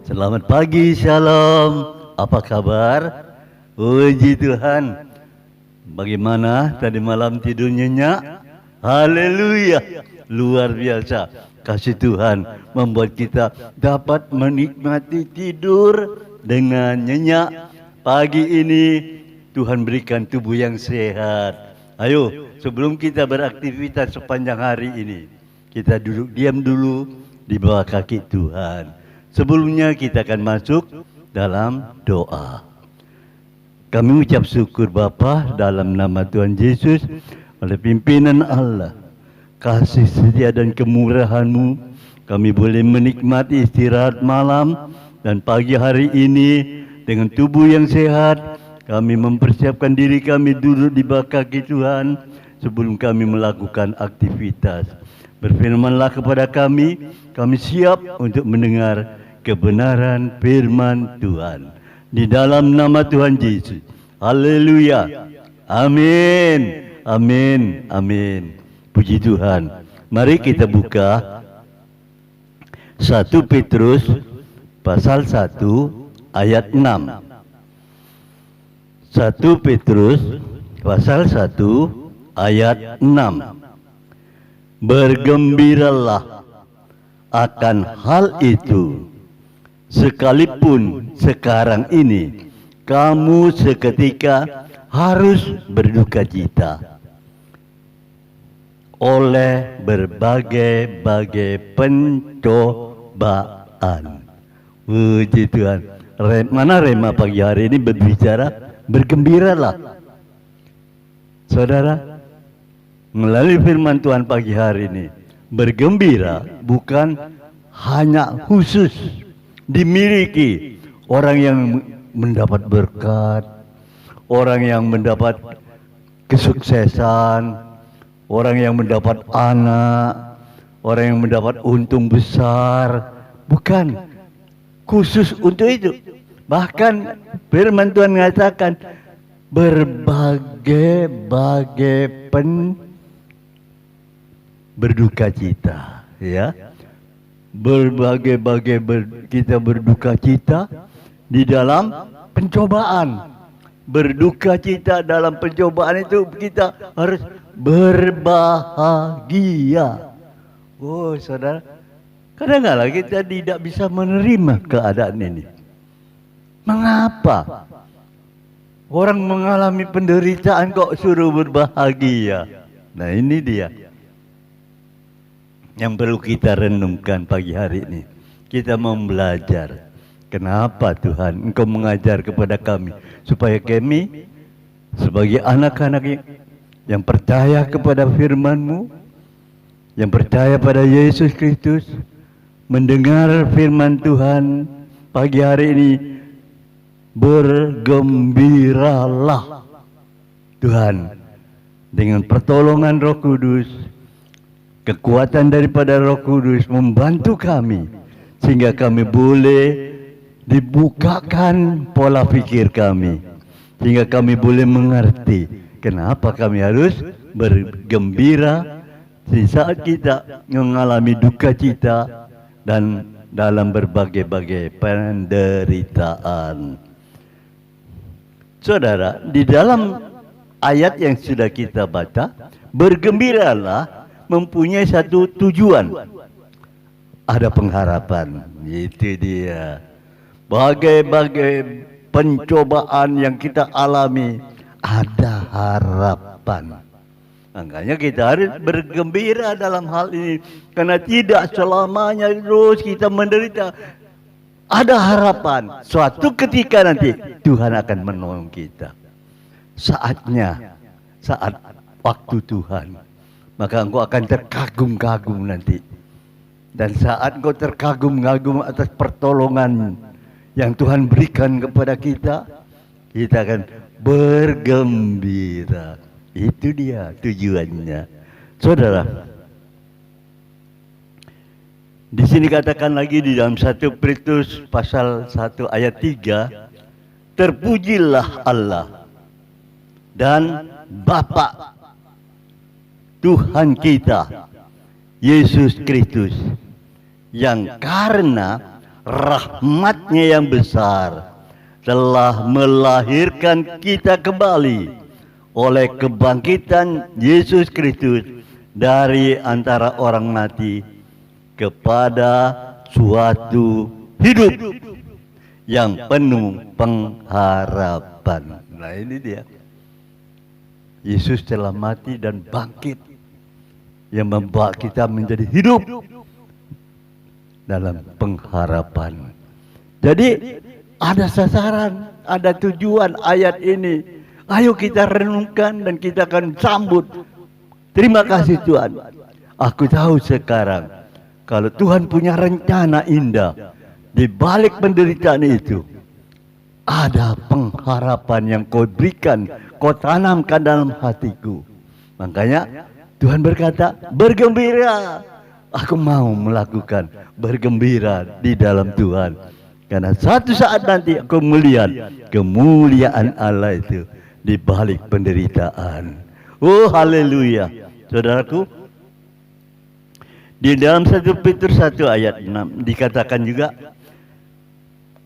Selamat pagi, Shalom. Apa kabar? Puji Tuhan. Bagaimana tadi malam tidur nyenyak? Haleluya. Luar biasa. Kasih Tuhan membuat kita dapat menikmati tidur dengan nyenyak. Pagi ini Tuhan berikan tubuh yang sehat. Ayo, sebelum kita beraktivitas sepanjang hari ini, kita duduk diam dulu di bawah kaki Tuhan. Sebelumnya kita akan masuk dalam doa. Kami ucap syukur Bapa dalam nama Tuhan Yesus, oleh pimpinan Allah, kasih setia dan kemurahan-Mu, kami boleh menikmati istirahat malam dan pagi hari ini dengan tubuh yang sehat. Kami mempersiapkan diri kami duduk di bawah kaki Tuhan sebelum kami melakukan aktivitas. Berfirmanlah kepada kami siap untuk mendengar kebenaran firman Tuhan. Di dalam nama Tuhan Yesus. Haleluya. Amin. Amin. Amin. Puji Tuhan. Mari kita buka 1 Petrus pasal 1 ayat 6. 1 Petrus pasal 1 ayat 6. Bergembiralah akan hal itu, sekalipun sekarang ini kamu seketika harus berduka cita oleh berbagai-bagai pencobaan. Puji Tuhan. Mana Rema pagi hari ini berbicara bergembiralah. Saudara, melalui firman Tuhan pagi hari ini, bergembira bukan hanya khusus dimiliki orang yang mendapat berkat, orang yang mendapat kesuksesan, orang yang mendapat anak, orang yang mendapat untung besar. Bukan khusus untuk itu. Bahkan firman Tuhan mengatakan berbagai-bagai berduka cita, ya. Kita berduka cita di dalam pencobaan. Berduka cita dalam pencobaan itu kita harus berbahagia. Oh saudara, kadang-kadang kita tidak bisa menerima keadaan ini. Mengapa? Orang mengalami penderitaan kok suruh berbahagia. Nah ini dia yang perlu kita renungkan pagi hari ini. Kita mau belajar. Kenapa Tuhan Engkau mengajar kepada kami, supaya kami sebagai anak-anak yang percaya kepada firman-Mu, yang percaya pada Yesus Kristus, mendengar firman Tuhan pagi hari ini, bergembiralah. Tuhan, dengan pertolongan Roh Kudus, kekuatan daripada Roh Kudus membantu kami sehingga kami boleh dibukakan pola pikir kami, sehingga kami boleh mengerti kenapa kami harus bergembira di saat kita mengalami duka cita dan dalam berbagai-bagai penderitaan. Saudara, di dalam ayat yang sudah kita baca, bergembiralah mempunyai satu tujuan. Ada pengharapan. Itu dia. Bagai-bagai pencobaan yang kita alami, ada harapan. Makanya kita harus bergembira dalam hal ini. Karena tidak selamanya terus kita menderita. Ada harapan. Suatu ketika nanti Tuhan akan menolong kita. Saatnya, saat waktu Tuhan, maka engkau akan terkagum-kagum nanti. Dan saat engkau terkagum-kagum atas pertolongan yang Tuhan berikan kepada kita, kita akan bergembira. Itu dia tujuannya. Saudara, di sini katakan lagi di dalam 1 Petrus pasal 1 ayat 3, terpujilah Allah dan Bapa Tuhan kita Yesus Kristus, yang karena rahmat-Nya yang besar telah melahirkan kita kembali oleh kebangkitan Yesus Kristus dari antara orang mati kepada suatu hidup yang penuh pengharapan. Nah, ini dia. Yesus telah mati dan bangkit yang membawa kita menjadi hidup dalam pengharapan. Jadi ada sasaran, ada tujuan ayat ini. Ayo kita renungkan dan kita akan sambut. Terima kasih Tuhan. Aku tahu sekarang kalau Tuhan punya rencana indah di balik penderitaan itu, ada pengharapan yang kau berikan, kau tanamkan dalam hatiku. Makanya Tuhan berkata, bergembira. Aku mau melakukan bergembira di dalam Tuhan. Karena satu saat nanti aku melihat kemuliaan Allah itu di balik penderitaan. Oh haleluya. Saudaraku, di dalam 1 Petrus 1 ayat 6 dikatakan juga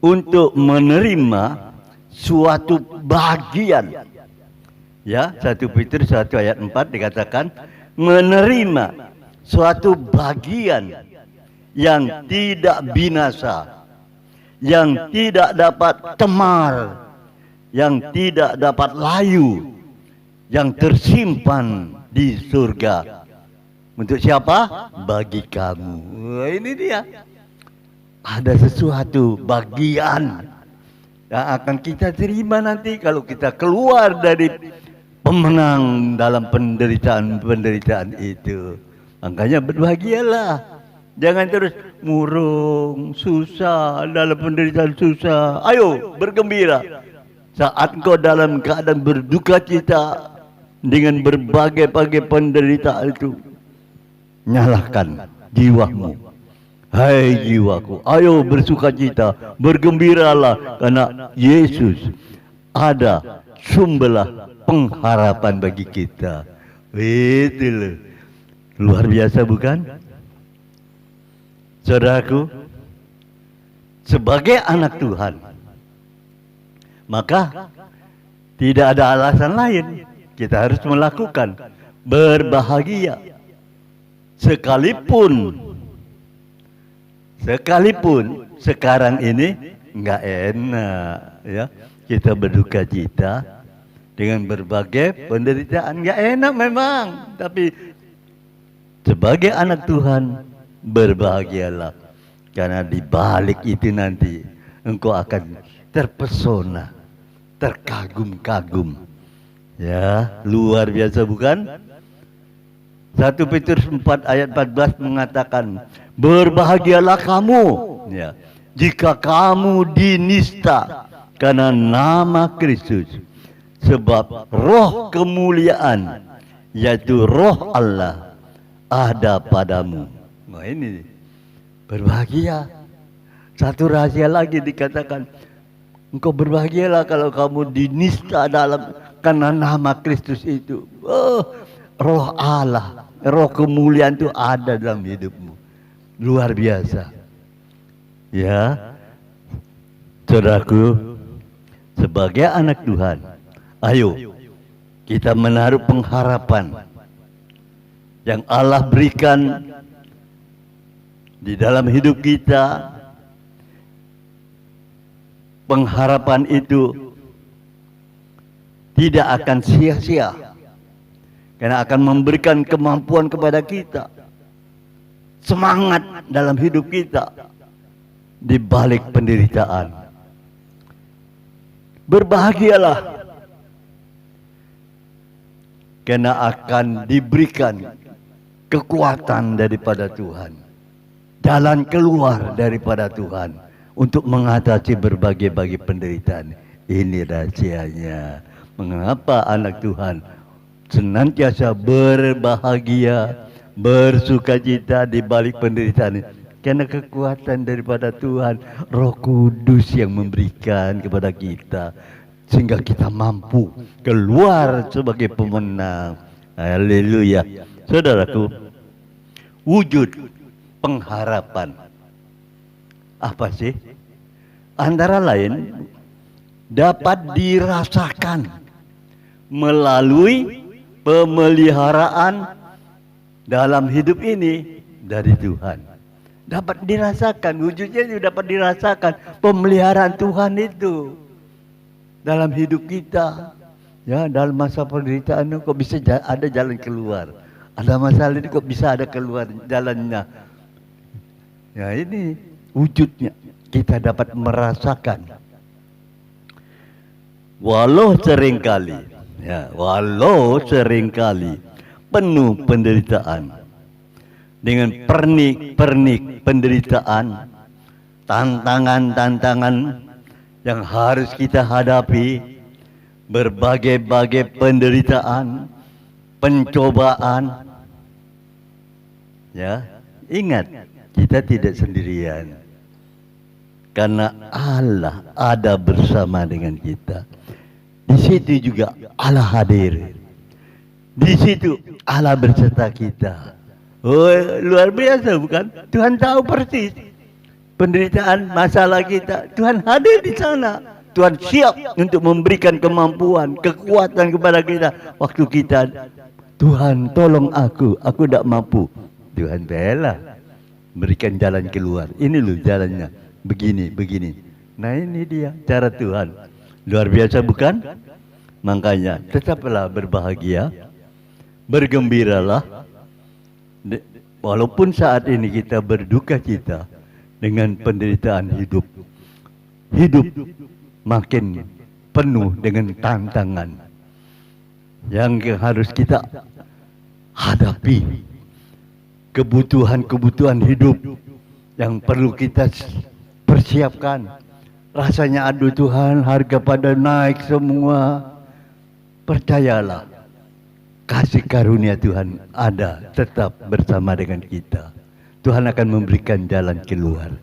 untuk menerima suatu bagian. Ya, 1 Petrus 1 ayat 4 dikatakan menerima suatu bagian yang tidak binasa, yang tidak dapat temar, yang tidak dapat layu, yang tersimpan di surga. Untuk siapa? Bagi kamu. Wah, ini dia. Ada sesuatu bagian yang akan kita terima nanti kalau kita keluar dari pemenang dalam penderitaan itu. Makanya berbahagialah. Jangan terus murung, susah, dalam penderitaan susah. Ayo bergembira. Saat kau dalam keadaan berduka cita dengan berbagai-bagai penderitaan itu, nyalakan jiwamu. Hai jiwaku, ayo bersuka cita, bergembiralah karena Yesus ada sumberlah pengharapan bagi kita. Itu loh. Luar biasa bukan? Saudaraku, sebagai anak Tuhan, maka tidak ada alasan lain. Kita harus melakukan berbahagia. Sekalipun sekarang ini nggak enak, ya, kita berduka cita dengan berbagai penderitaan, nggak enak memang. Tapi sebagai anak Tuhan, berbahagialah, karena di balik itu nanti engkau akan terpesona, terkagum-kagum. Ya, luar biasa bukan? 1 Petrus 4 ayat 14 mengatakan, berbahagialah kamu, ya, jika kamu dinista karena nama Kristus, sebab roh kemuliaan, yaitu roh Allah, ada padamu. Nah ini berbahagia. Satu rahasia lagi dikatakan, engkau berbahagialah kalau kamu dinista dalam karena nama Kristus itu. Oh, roh Allah, roh kemuliaan itu ada dalam hidupmu. Luar biasa. Ya, saudaraku, sebagai anak Tuhan, ayo kita menaruh pengharapan yang Allah berikan di dalam hidup kita. Pengharapan itu tidak akan sia-sia, karena akan memberikan kemampuan kepada kita, semangat dalam hidup kita di balik penderitaan. Berbahagialah karena akan diberikan kekuatan daripada Tuhan, jalan keluar daripada Tuhan untuk mengatasi berbagai-bagai penderitaan. Ini rahasianya mengapa anak Tuhan senantiasa berbahagia, bersukacita di balik penderitaan. Karena kekuatan daripada Tuhan, Roh Kudus yang memberikan kepada kita, sehingga kita mampu keluar sebagai pemenang. Haleluya. Saudaraku, wujud pengharapan Apa sih? Antara lain dapat dirasakan melalui pemeliharaan dalam hidup ini dari Tuhan. Dapat dirasakan, wujudnya juga dapat dirasakan pemeliharaan Tuhan itu dalam hidup kita. Ya, dalam masa penderitaan kok bisa ada jalan keluar. Ada masalah ini kok bisa ada keluar jalannya. Ya, ini wujudnya. Kita dapat merasakan. Walau seringkali penuh penderitaan, dengan pernik-pernik penderitaan, tantangan-tantangan yang harus kita hadapi, berbagai-bagai penderitaan, pencobaan. Ya, ingat, kita tidak sendirian. Karena Allah ada bersama dengan kita. Di situ juga Allah hadir. Di situ Allah berserta kita. Oh, luar biasa bukan? Tuhan tahu persis penderitaan, masalah kita. Tuhan hadir di sana. Tuhan siap untuk memberikan kemampuan, kekuatan kepada kita. Waktu kita, Tuhan tolong aku tidak mampu. Tuhan bela, berikan jalan keluar. Ini loh jalannya, begini. Nah, ini dia cara Tuhan. Luar biasa bukan? Makanya tetaplah berbahagia, bergembiralah. Walaupun saat ini kita berduka cita dengan penderitaan hidup makin penuh dengan tantangan yang harus kita hadapi, kebutuhan hidup yang perlu kita persiapkan. Rasanya aduh Tuhan, harga pada naik semua. Percayalah, kasih karunia Tuhan ada tetap bersama dengan kita. Tuhan akan memberikan jalan keluar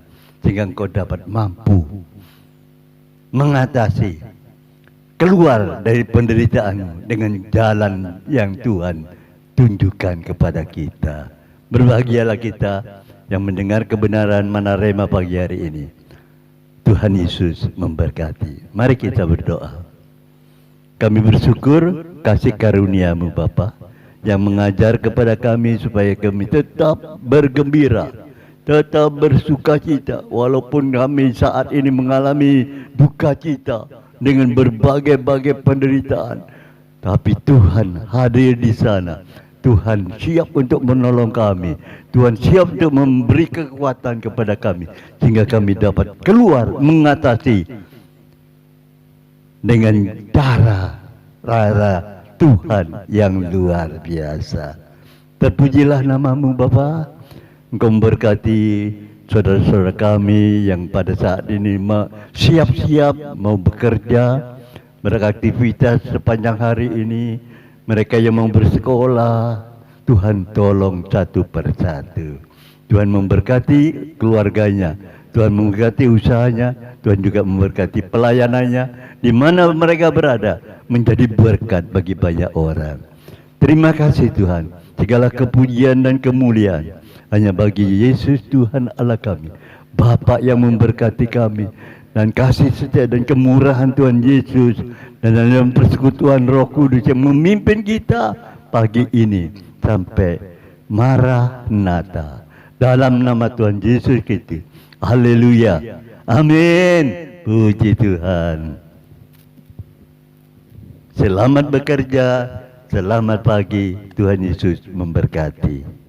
sehingga engkau dapat mampu mengatasi, keluar dari penderitaan dengan jalan yang Tuhan tunjukkan kepada kita. Berbahagialah kita yang mendengar kebenaran Manarema pagi hari ini. Tuhan Yesus memberkati. Mari kita berdoa. Kami bersyukur kasih karunia-Mu Bapa yang mengajar kepada kami supaya kami tetap bergembira, tetap bersuka cita, walaupun kami saat ini mengalami duka cita dengan berbagai-bagai penderitaan. Tapi Tuhan hadir di sana. Tuhan siap untuk menolong kami. Tuhan siap untuk memberi kekuatan kepada kami sehingga kami dapat keluar mengatasi dengan cara Tuhan yang luar biasa. Terpujilah nama-Mu Bapa. Engkau memberkati saudara-saudara kami yang pada saat ini siap-siap mau bekerja, beraktivitas sepanjang hari ini. Mereka yang mau bersekolah, Tuhan tolong satu persatu. Tuhan memberkati keluarganya, Tuhan memberkati usahanya, Tuhan juga memberkati pelayanannya. Di mana mereka berada, menjadi berkat bagi banyak orang. Terima kasih Tuhan. Segala kepujian dan kemuliaan hanya bagi Yesus Tuhan Allah kami, Bapa yang memberkati kami, dan kasih setia dan kemurahan Tuhan Yesus dan dalam persekutuan Roh Kudus yang memimpin kita pagi ini sampai Maranatha. Dalam nama Tuhan Yesus Kristus. Haleluya. Amin. Puji Tuhan. Selamat bekerja, selamat pagi. Tuhan Yesus memberkati.